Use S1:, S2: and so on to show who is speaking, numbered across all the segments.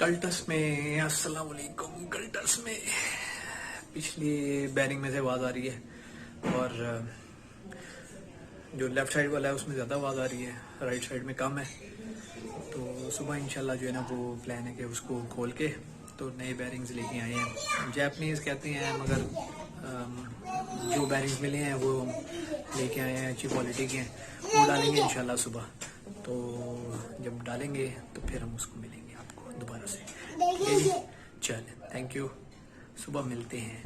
S1: Cultus में अस्सलाम वालेकुम। कल्टस में पिछली बैरिंग में से आवाज़ आ रही है और जो लेफ़्ट साइड वाला है उसमें ज़्यादा आवाज़ आ रही है, राइट साइड में कम है। तो सुबह इंशाल्लाह जो है ना वो प्लान है कि उसको खोल के तो नए बैरिंग्स लेके आए हैं। जैपनीज़ कहते हैं मगर जो बैरिंग्स मिले हैं वो लेके आए हैं, अच्छी क्वालिटी के हैं। वो डालेंगे इंशाल्लाह सुबह। तो जब डालेंगे तो फिर हम उसको मिलेंगे आपको दोबारा से। चलें, थैंक यू, सुबह मिलते हैं।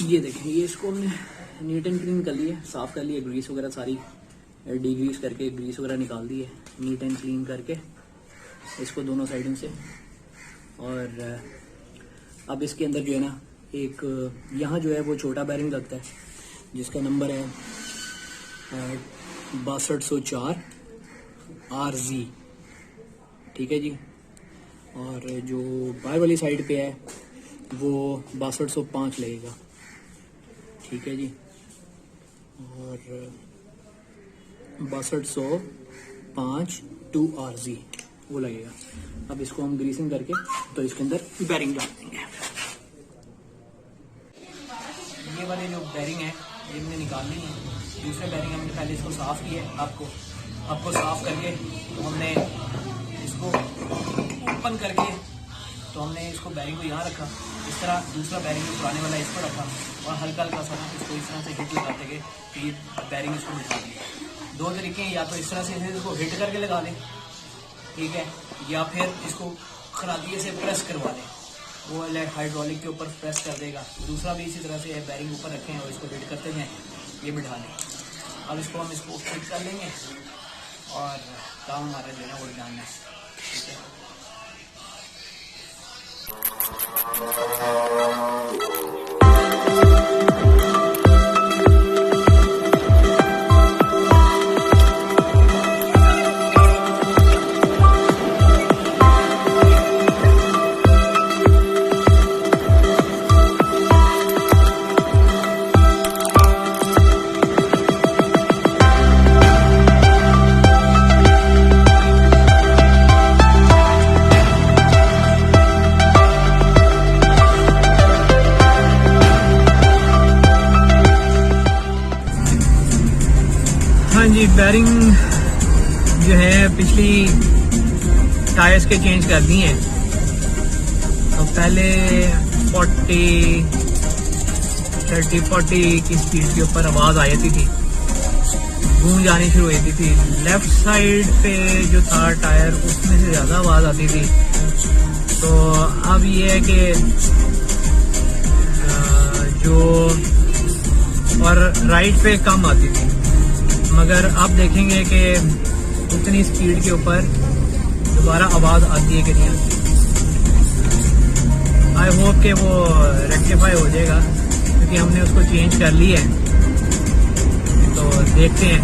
S1: ये देखें, ये इसको हमने नीट एंड क्लीन कर लिया, साफ़ कर लिया, ग्रीस वगैरह सारी डीग्रीस करके ग्रीस वगैरह निकाल दी है, नीट एंड क्लीन करके इसको दोनों साइडों से। और अब इसके अंदर जो है ना एक यहाँ जो है वो छोटा बैरिंग लगता है जिसका नंबर है 6204 RZ, ठीक है जी। और जो बाहर वाली साइड पे है वो 6205 लगेगा, ठीक है जी। और 6205 2RZ वो लगेगा। अब इसको हम ग्रीसिंग करके तो इसके अंदर बैरिंग डाल देंगे। ये वाले जो बैरिंग है ये हमने निकालनी है। दूसरे बैरिंग हमने पहले इसको साफ किया है। आपको साफ करके तो हमने इसको ओपन करके तो हमने इसको बैरिंग को यहाँ रखा, इस तरह दूसरा बैरिंग पुराने वाला इसको रखा और हल्का हल्का सा इसको इस तरह से हिट लगाते गए कि ये बैरिंग इसको बिठा दिया। दो तरीके हैं, या तो इस तरह से इसको हिट करके लगा लें, ठीक है, या फिर इसको खरादिए से प्रेस करवा लें, वो हाइड्रोलिक के ऊपर प्रेस कर देगा। दूसरा भी इसी तरह से बैरिंग ऊपर रखें और इसको हिट करते जाएँ, ये बिठा लें। अब इसको हम इसको फिट कर लेंगे और काम हमारा जो है ना वो जानना है, ठीक है। बेयरिंग जो है पिछली टायर्स के चेंज कर दिए हैं। तो पहले 30-40 की स्पीड के ऊपर आवाज़ आ जाती थी, गूंज आनी शुरू होती थी। लेफ्ट साइड पे जो था टायर उसमें से ज़्यादा आवाज़ आती थी। तो अब ये है कि जो और राइट पे कम आती थी, मगर अब देखेंगे कि उतनी स्पीड के ऊपर दोबारा आवाज़ आती है कि नहीं आती। आई होप कि वो रेक्टिफाई हो जाएगा, क्योंकि हमने उसको चेंज कर लिया है। तो देखते हैं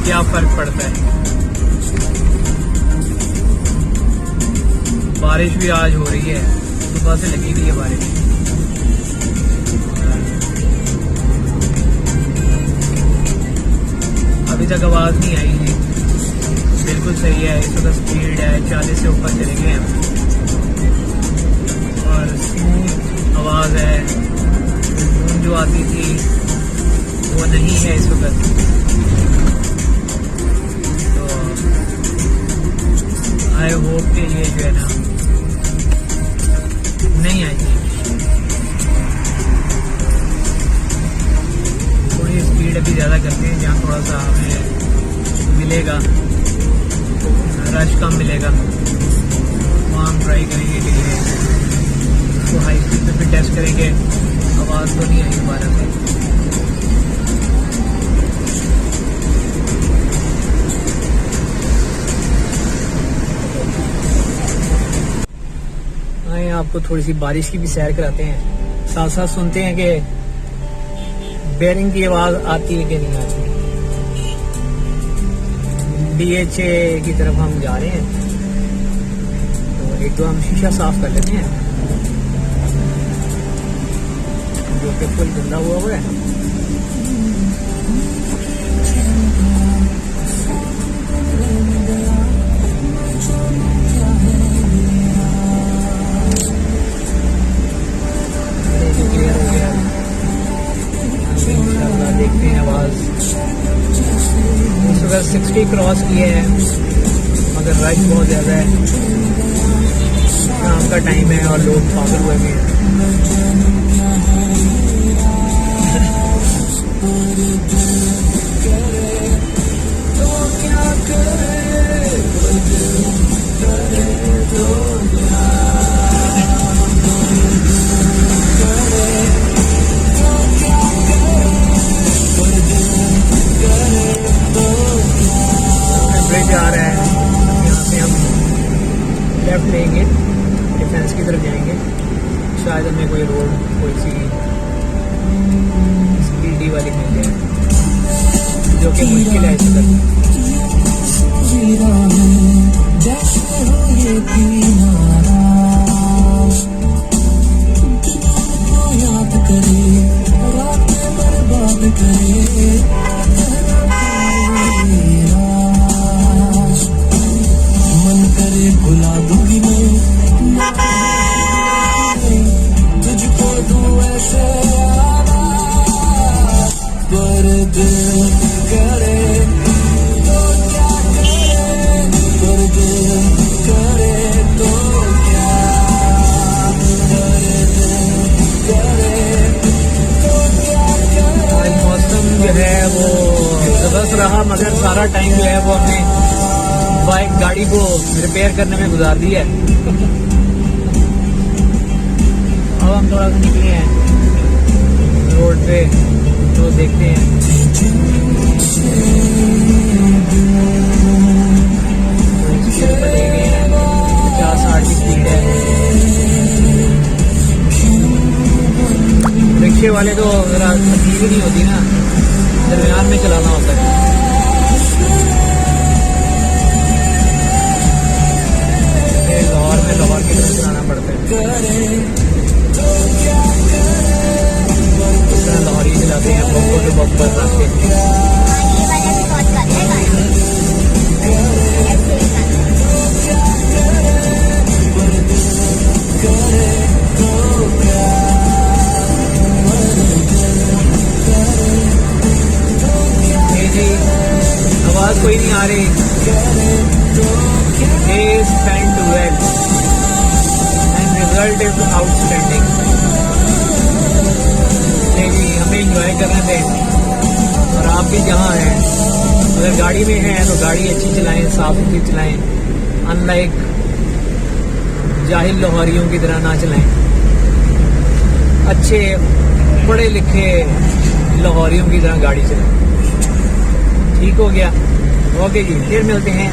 S1: क्या फ़र्क पड़ता है। बारिश भी आज हो रही है, सुबह से लगी हुई है बारिश। अभी तक आवाज़ नहीं आई है, बिल्कुल सही है। इस वक्त स्पीड है 40 से ऊपर चले गए हैं और स्मूथ आवाज़ है। जो आती थी वो नहीं है इस वक्त। तो आई होप कि ये जो है ना नहीं आएगी। थोड़ी स्पीड अभी ज़्यादा करते हैं, जहाँ थोड़ा सा हमें मिलेगा, रश कम मिलेगा, वहाँ हम ट्राई करेंगे कि उसको हाई स्पीड पे भी टेस्ट करेंगे। आवाज़ तो नहीं आई दोबारा से। आए आपको थोड़ी सी बारिश की भी सैर कराते हैं, साथ साथ सुनते हैं कि बेयरिंग की आवाज़ आती है कि नहीं आती। DHA की तरफ हम जा रहे हैं, तो एक दो हम शीशा साफ कर लेते हैं जो कि फुल गंदा हुआ है। देखते हैं आवाज़। इस वक्त 60 क्रॉस किए हैं, मगर रश बहुत ज़्यादा है। शाम का टाइम है और लोग पागल हुए हैं। ब्रिज आ रहा है, यहाँ से हम लेफ्ट लेंगे, डिफेंस की तरफ जाएंगे। शायद हमें कोई रोड कोई सी स्पीडी वाली मिल जाए, जो कि मुश्किल है इस वक्त। रहा, मगर सारा टाइम जो है वो हमने बाइक गाड़ी को रिपेयर करने में गुजार दिया है। अब हम थोड़ा सा निकले हैं रोड पे, तो देखते हैं। तो ले गए हैं 50-60 की स्पीड है। रिक्शे वाले तो जरा तकलीफ ही नहीं होती ना, दरमियान में चलाना होता है। लाहौर की तरफ चलाना पड़ता है, लाहौर ही चलाते हैं बम्पर टू बम्पर रास्ते। एंजॉय कर रहे थे। और आप भी जहाँ हैं, अगर गाड़ी में हैं तो गाड़ी अच्छी चलाएं, साफ सुथरी चलाएं, अनलाइक जाहिल लाहौरियों की तरह ना चलाएं। अच्छे पढ़े लिखे लाहौरियों की तरह गाड़ी चलाएं। ठीक हो गया? ओके जी, फिर मिलते हैं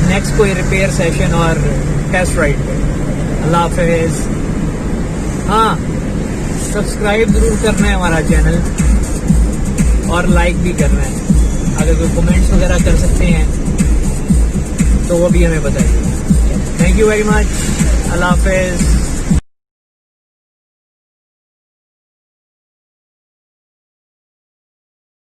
S1: नेक्स्ट कोई रिपेयर सेशन और टेस्ट राइड पे। अल्लाह हाफिज़। हाँ, सब्सक्राइब ज़रूर करना है हमारा चैनल और लाइक भी करना है। अगर कोई कमेंट्स वगैरह कर सकते हैं तो वो भी हमें बताइए। Thank you very much. अल्लाह हाफिज़।